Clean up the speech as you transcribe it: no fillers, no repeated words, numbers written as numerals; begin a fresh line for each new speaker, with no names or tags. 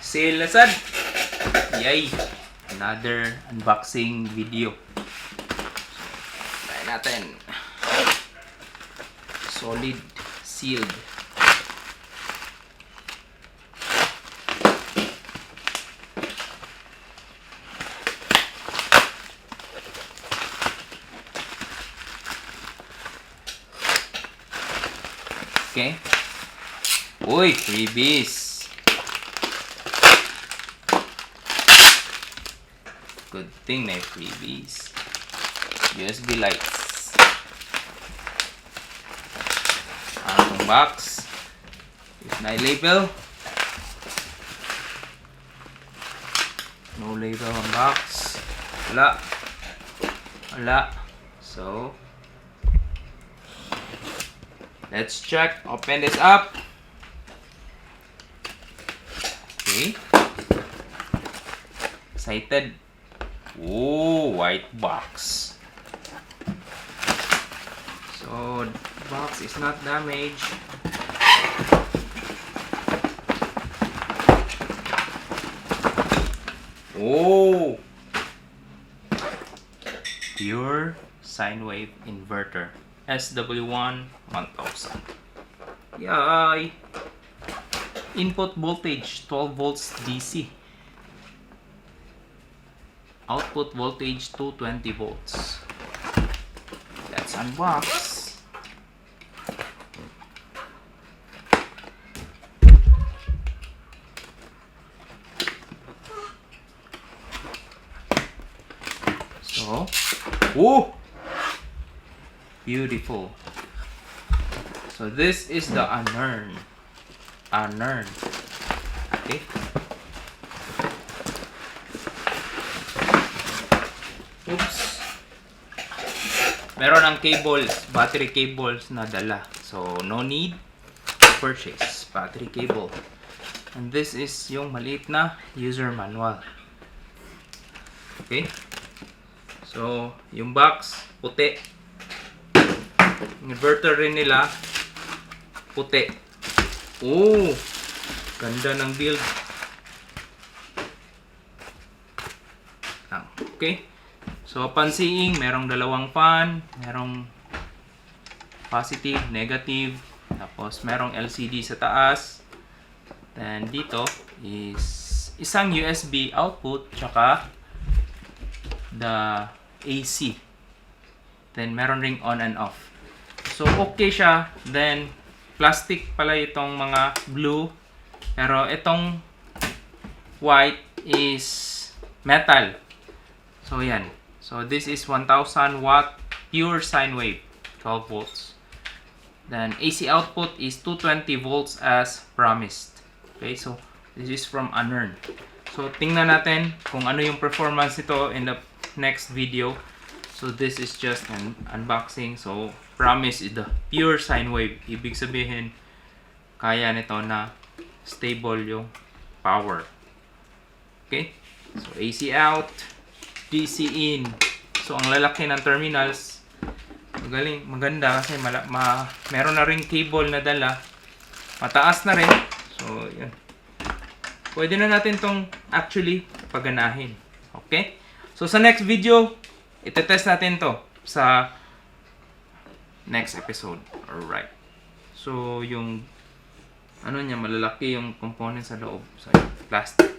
Sale na sad. Yay! Another unboxing video. Try natin. Solid sealed. Okay. Uy, freebies. Good thing may freebies. USB lights. Ang box. With my label. No label on box. Wala. Wala. So, let's check. Open this up. Okay. Excited. Oh, white box. So, the box is not damaged. Oh! Pure sine wave inverter. SW1 1000. Yay! Input voltage 12 volts DC. Output voltage 220 volts. Let's unbox. So, oh! Beautiful. So this is the ANERN. ANERN. Okay. Oops. Meron ang cables, battery cables na dala. So no need to purchase battery cable. And this is yung maliit na user manual. Okay. So yung box puti. Inverter rin nila puti. Oh, ganda ng build. Okay. So upon seeing, merong dalawang fan, merong positive, negative, tapos merong LCD sa taas. Then dito is isang USB output tsaka the AC. Then meron ring on and off. So okay siya. Then plastic pala itong mga blue, pero itong white is metal. So yan. So this is 1000 watt pure sine wave, 12 volts. Then AC output is 220 volts as promised. Okay, so this is from ANERN. So tingnan natin kung ano yung performance nito in the next video. So this is just an unboxing. So promise is the pure sine wave. Ibig sabihin, kaya nito na stable yung power. Okay? So AC out, DC in. So ang lalaki ng terminals. Magaling, maganda kasi meron na ring cable na dala. Mataas na rin. So yun. Pwede na natin tong actually paganahin. Okay? So sa next video, itetest natin to sa next episode. Alright. So yung ano niya, malalaki yung component sa loob. So plastic.